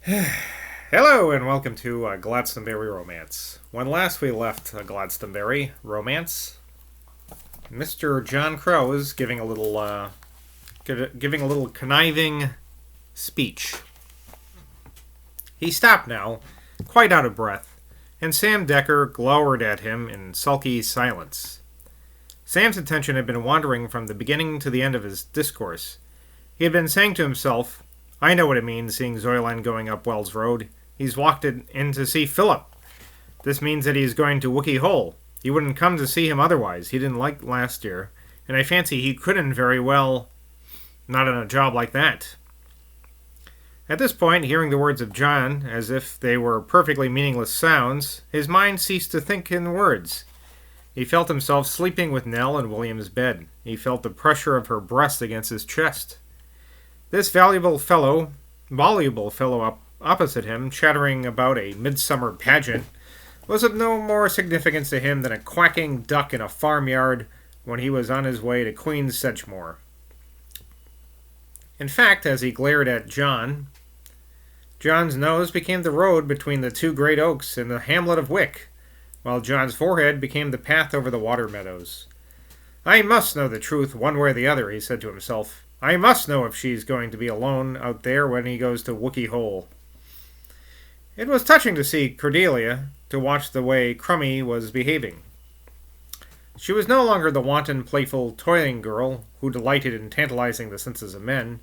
Hello and welcome to Glastonbury Romance. When last we left Glastonbury Romance, Mr. John Crow was giving a little conniving speech. He stopped now, quite out of breath, and Sam Decker glowered at him in sulky silence. Sam's attention had been wandering from the beginning to the end of his discourse. He had been saying to himself, "I know what it means seeing Zoyland going up Wells Road. He's walked it in to see Philip. This means that he's going to Wookey Hole. He wouldn't come to see him otherwise. He didn't like last year, and I fancy he couldn't very well, not on a job like that." At this point, hearing the words of John as if they were perfectly meaningless sounds, his mind ceased to think in words. He felt himself sleeping with Nell in William's bed. He felt the pressure of her breast against his chest. This voluble fellow opposite him, chattering about a midsummer pageant, was of no more significance to him than a quacking duck in a farmyard when he was on his way to Queen's Sedgemoor. In fact, as he glared at John's nose became the road between the two great oaks in the hamlet of Wick, while John's forehead became the path over the water meadows. "I must know the truth one way or the other," he said to himself. "I must know if she's going to be alone out there when he goes to Wookey Hole." It was touching to see Cordelia, to watch the way Crummy was behaving. She was no longer the wanton, playful, toiling girl who delighted in tantalizing the senses of men.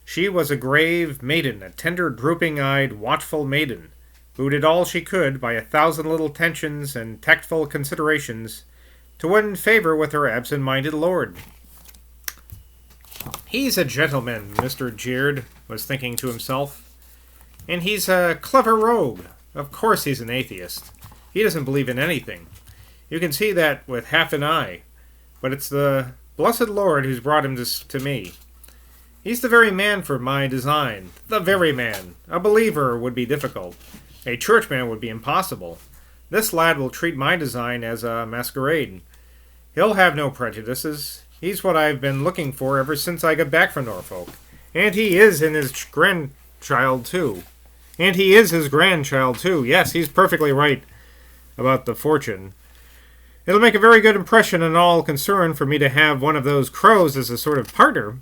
She was a grave maiden, a tender, drooping-eyed, watchful maiden, who did all she could, by 1,000 little attentions and tactful considerations, to win favor with her absent-minded lord. "He's a gentleman," Mr. Jeard was thinking to himself. "And he's a clever rogue. Of course he's an atheist. He doesn't believe in anything. You can see that with half an eye. But it's the blessed Lord who's brought him to me. He's the very man for my design. The very man. A believer would be difficult. A churchman would be impossible. This lad will treat my design as a masquerade. He'll have no prejudices. He's what I've been looking for ever since I got back from Norfolk. And he is his grandchild, too. Yes, he's perfectly right about the fortune. It'll make a very good impression on all concerned for me to have one of those crows as a sort of partner.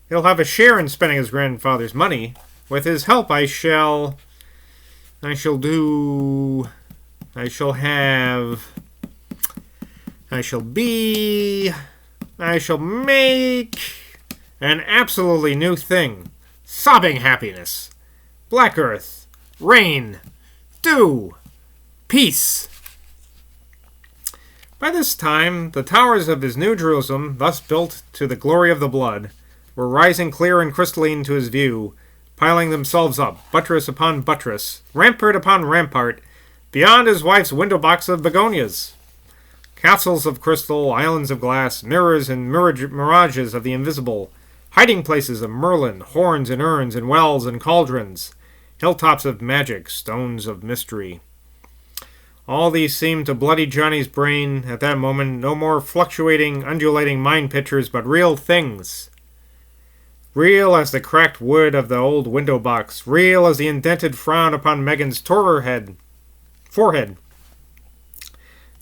He'll have a share in spending his grandfather's money. With his help I shall make an absolutely new thing. Sobbing happiness. Black earth. Rain. Dew. Peace." By this time, the towers of his New Jerusalem, thus built to the glory of the blood, were rising clear and crystalline to his view, piling themselves up, buttress upon buttress, rampart upon rampart, beyond his wife's window box of begonias. Castles of crystal, islands of glass, mirrors and mirages of the invisible, hiding places of Merlin, horns and urns and wells and cauldrons, hilltops of magic, stones of mystery. All these seemed to Bloody Johnny's brain at that moment no more fluctuating, undulating mind pictures, but real things. Real as the cracked wood of the old window box, real as the indented frown upon Megan's forehead.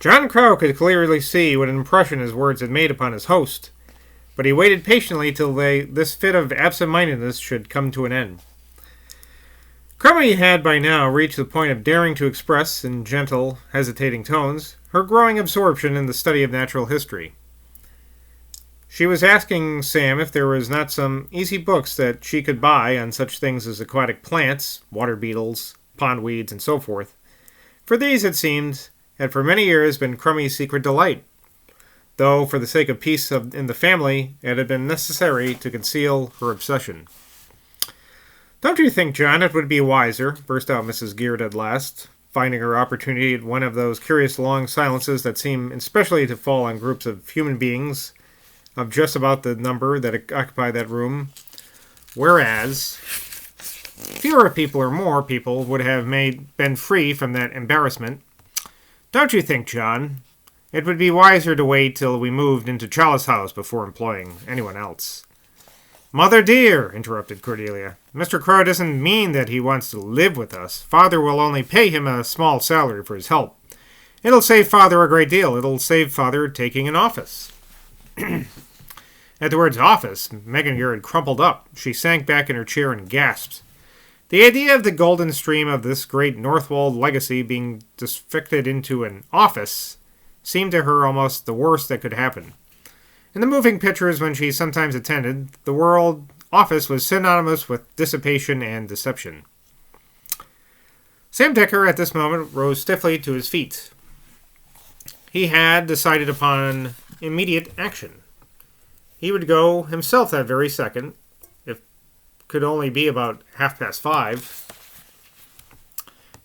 John Crow could clearly see what an impression his words had made upon his host, but he waited patiently till this fit of absent-mindedness should come to an end. Crummy had by now reached the point of daring to express, in gentle, hesitating tones, her growing absorption in the study of natural history. She was asking Sam if there was not some easy books that she could buy on such things as aquatic plants, water beetles, pond weeds, and so forth. For these, it seemed, had for many years been Crummy's secret delight, though for the sake of peace in the family it had been necessary to conceal her obsession. "Don't you think, John, it would be wiser," burst out Mrs. Geard at last, finding her opportunity at one of those curious long silences that seem especially to fall on groups of human beings of just about the number that occupy that room, whereas fewer people or more people would have been free from that embarrassment. "Don't you think, John, it would be wiser to wait till we moved into Charles' house before employing anyone else?" Mother dear, interrupted Cordelia, Mr. Crow doesn't mean that he wants to live with us. Father will only pay him a small salary for his help. It'll save Father a great deal. It'll save Father taking an office. At the words office, Megan Garrett crumpled up. She sank back in her chair and gasped. The idea of the golden stream of this great Northwold legacy being disfected into an office seemed to her almost the worst that could happen. In the moving pictures when she sometimes attended, the word office was synonymous with dissipation and deception. Sam Decker at this moment rose stiffly to his feet. He had decided upon immediate action. He would go himself that very second, if could only be about 5:30,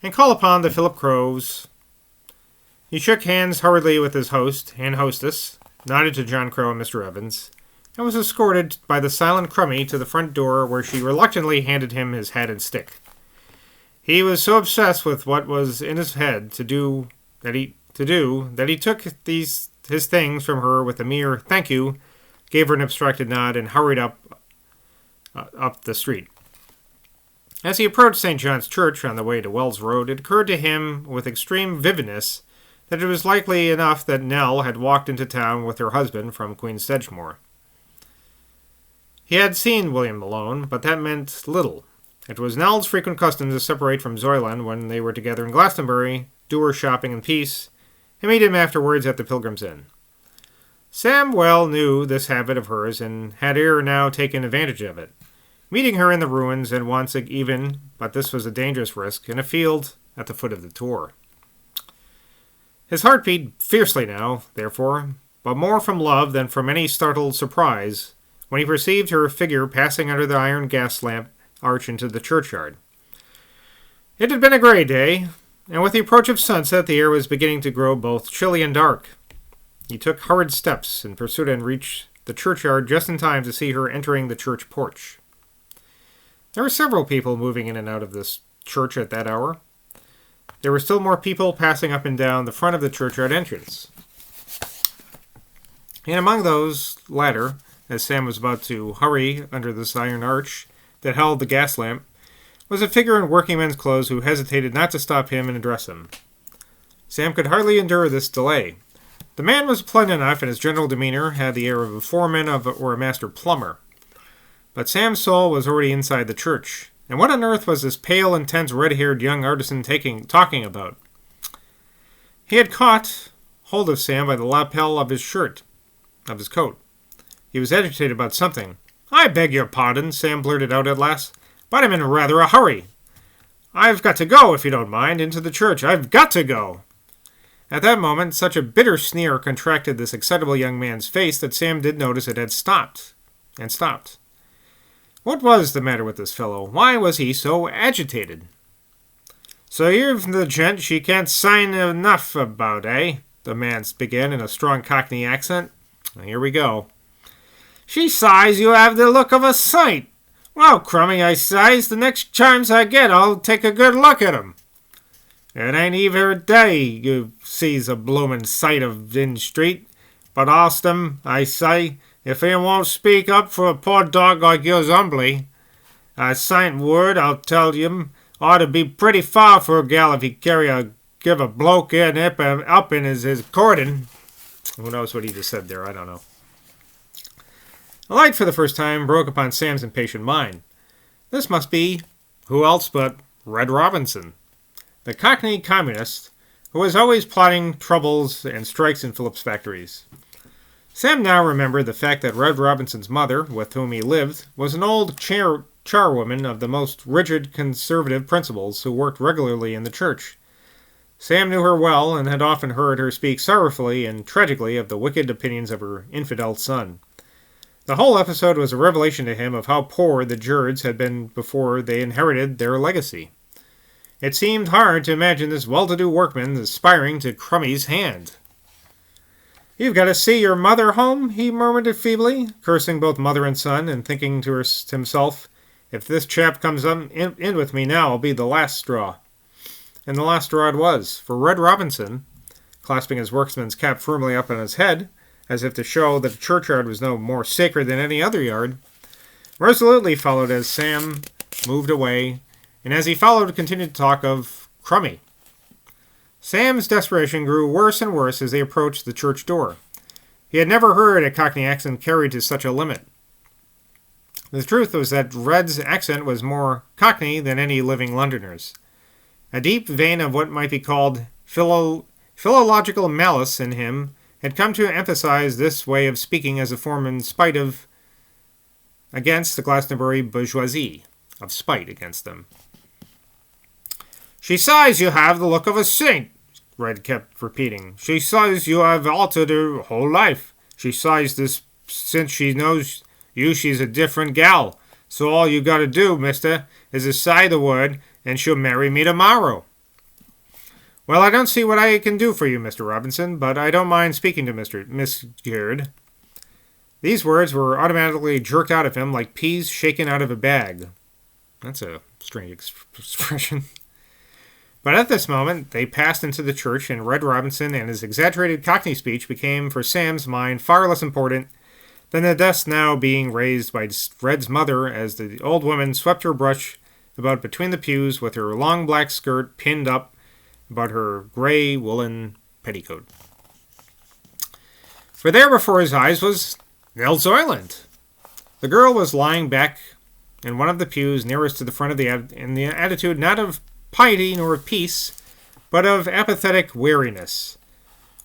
and call upon the Philip Crows. He shook hands hurriedly with his host and hostess, nodded to John Crow and Mr. Evans, and was escorted by the silent Crummy to the front door, where she reluctantly handed him his hat and stick. He was so obsessed with what was in his head to do that he took his things from her with a mere thank you, gave her an abstracted nod, and hurried up the street. As he approached St. John's Church on the way to Wells Road, it occurred to him with extreme vividness that it was likely enough that Nell had walked into town with her husband from Queen Sedgemoor. He had seen William Malone, but that meant little. It was Nell's frequent custom to separate from Zoyland when they were together in Glastonbury, do her shopping in peace, and meet him afterwards at the Pilgrim's Inn. Sam well knew this habit of hers, and had ere now taken advantage of it, meeting her in the ruins and once even, but this was a dangerous risk, in a field at the foot of the Tor. His heart beat fiercely now, therefore, but more from love than from any startled surprise, when he perceived her figure passing under the iron gas lamp arch into the churchyard. It had been a grey day, and with the approach of sunset the air was beginning to grow both chilly and dark. He took hurried steps in pursuit and reached the churchyard just in time to see her entering the church porch. There were several people moving in and out of this church at that hour. There were still more people passing up and down the front of the churchyard entrance. And among those latter, as Sam was about to hurry under this iron arch that held the gas lamp, was a figure in workingman's clothes who hesitated not to stop him and address him. Sam could hardly endure this delay. The man was pleasant enough, and his general demeanor had the air of a foreman or a master plumber. But Sam's soul was already inside the church. And what on earth was this pale, intense, red-haired young artisan talking about? He had caught hold of Sam by the lapel of his coat. He was agitated about something. "I beg your pardon," Sam blurted out at last, "but I'm in rather a hurry. I've got to go, if you don't mind, into the church. I've got to go." At that moment, such a bitter sneer contracted this excitable young man's face that Sam did notice it had stopped. What was the matter with this fellow? Why was he so agitated? "So you're the gent she can't sign enough about, eh?" the man began in a strong Cockney accent. Here we go. "She sighs you have the look of a saint. Well, Crummy, I sighs, the next chance I get I'll take a good look at 'em. It ain't every day you sees a bloomin' sight of in street, but ask 'em, I say, if he won't speak up for a poor dog like yours humbly. A saint word, I'll tell you, ought to be pretty far for a gal if he give a bloke an up in his cordon." Who knows what he just said there? I don't know. A light for the first time broke upon Sam's impatient mind. This must be who else but Red Robinson, the Cockney communist who was always plotting troubles and strikes in Philip's factories. Sam now remembered the fact that Red Robinson's mother, with whom he lived, was an old charwoman of the most rigid conservative principles who worked regularly in the church. Sam knew her well and had often heard her speak sorrowfully and tragically of the wicked opinions of her infidel son. The whole episode was a revelation to him of how poor the Jurds had been before they inherited their legacy. It seemed hard to imagine this well-to-do workman aspiring to Crummy's hand. "You've got to see your mother home," he murmured feebly, cursing both mother and son, and thinking to himself, "If this chap comes in with me now, it'll be the last straw." And the last straw it was, for Red Robinson, clasping his workman's cap firmly up on his head, as if to show that the churchyard was no more sacred than any other yard, resolutely followed as Sam moved away, and as he followed, continued to talk of Crummy. Sam's desperation grew worse and worse as they approached the church door. He had never heard a Cockney accent carried to such a limit. The truth was that Red's accent was more Cockney than any living Londoner's. A deep vein of what might be called philological malice in him had come to emphasize this way of speaking as a form in spite of against the Glastonbury bourgeoisie, of spite against them. "She says you have the look of a saint," Red kept repeating. "She says you have altered her whole life. She says this since she knows you she's a different gal. So all you gotta do, mister, is to say the word, and she'll marry me tomorrow." "Well, I don't see what I can do for you, Mr. Robinson, but I don't mind speaking to Miss Geard." These words were automatically jerked out of him like peas shaken out of a bag. That's a strange expression. But at this moment, they passed into the church, and Red Robinson and his exaggerated Cockney speech became, for Sam's mind, far less important than the dust now being raised by Red's mother as the old woman swept her brush about between the pews with her long black skirt pinned up about her gray woolen petticoat. For there before his eyes was Nell Zoyland. The girl was lying back in one of the pews nearest to the front of in the attitude not of piety nor of peace, but of apathetic weariness.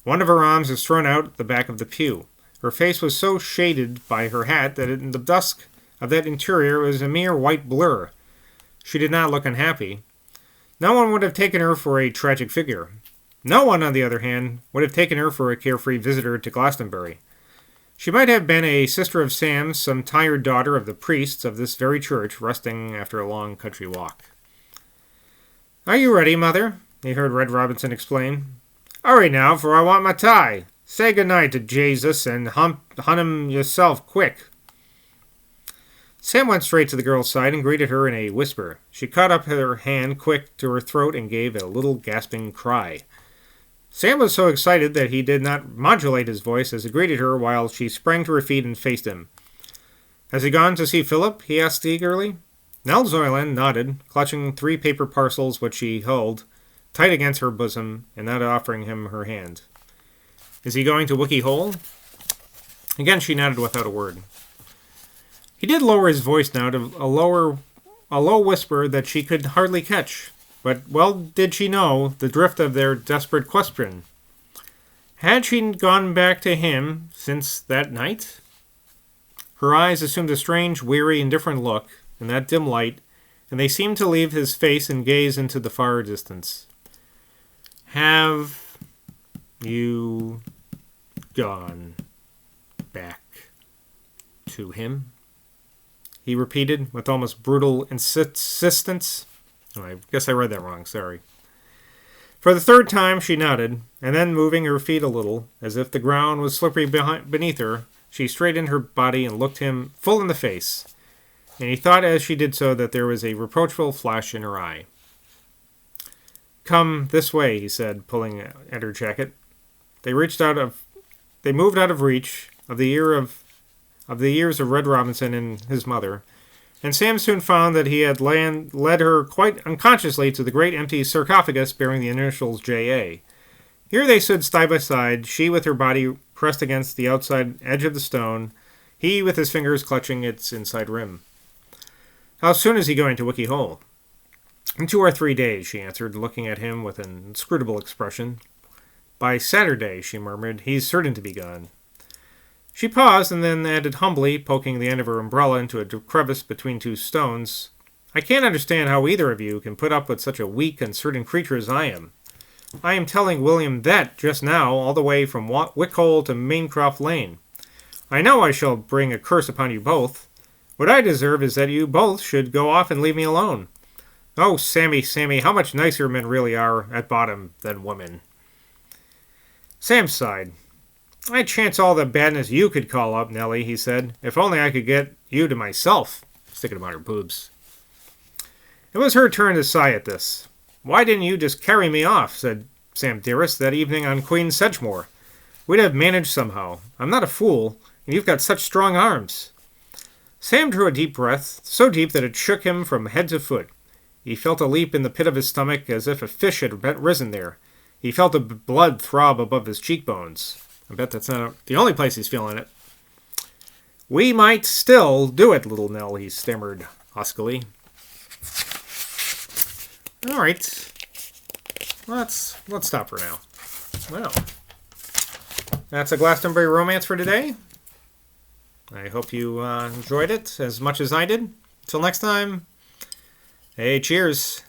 One of her arms was thrown out the back of the pew. Her face was so shaded by her hat that in the dusk of that interior it was a mere white blur. She did not look unhappy. No one would have taken her for a tragic figure. No one, on the other hand, would have taken her for a carefree visitor to Glastonbury. She might have been a sister of Sam's, some tired daughter of the priests of this very church, resting after a long country walk. "Are you ready, Mother?" he heard Red Robinson explain. "Hurry now, for I want my tie. Say good night to Jesus and hunt him yourself quick." Sam went straight to the girl's side and greeted her in a whisper. She caught up her hand quick to her throat and gave a little gasping cry. Sam was so excited that he did not modulate his voice as he greeted her while she sprang to her feet and faced him. "Has he gone to see Philip?" he asked eagerly. Nell Zoyland nodded, clutching 3 paper parcels which she held tight against her bosom and not offering him her hand. "Is he going to Wookey Hole?" Again she nodded without a word. He did lower his voice now to a low whisper that she could hardly catch, but well did she know the drift of their desperate question. Had she gone back to him since that night? Her eyes assumed a strange, weary, indifferent look in that dim light, and they seemed to leave his face and gaze into the far distance. "Have you gone back to him?" he repeated with almost brutal insistence. Oh, I guess I read that wrong, sorry. For the 3rd time she nodded, and then moving her feet a little, as if the ground was slippery beneath her, she straightened her body and looked him full in the face, and he thought as she did so that there was a reproachful flash in her eye. "Come this way," he said, pulling at her jacket. They moved out of reach of the ears of Red Robinson and his mother, and Sam soon found that he had led her quite unconsciously to the great empty sarcophagus bearing the initials J.A. Here they stood side by side, she with her body pressed against the outside edge of the stone, he with his fingers clutching its inside rim. "How soon is he going to Wookey Hole?" "In 2 or 3 days," she answered, looking at him with an inscrutable expression. "By Saturday," she murmured, "he's certain to be gone." She paused and then added humbly, poking the end of her umbrella into a crevice between 2 stones, "I can't understand how either of you can put up with such a weak, uncertain creature as I am. I am telling William that just now, all the way from Wickhole to Maincroft Lane. I know I shall bring a curse upon you both. What I deserve is that you both should go off and leave me alone. Oh, Sammy, Sammy, how much nicer men really are, at bottom, than women." Sam sighed. "I'd chance all the badness you could call up, Nellie," he said. "If only I could get you to myself," sticking about her boobs. It was her turn to sigh at this. "Why didn't you just carry me off," said Sam Dearest, "that evening on Queen Sedgemoor? We'd have managed somehow. I'm not a fool, and you've got such strong arms." Sam drew a deep breath, so deep that it shook him from head to foot. He felt a leap in the pit of his stomach as if a fish had risen there. He felt the blood throb above his cheekbones. I bet that's not the only place he's feeling it. "We might still do it, little Nell," he stammered huskily. All right. Let's stop for now. Well, that's a Glastonbury romance for today. I hope you enjoyed it as much as I did. Until next time, hey, cheers.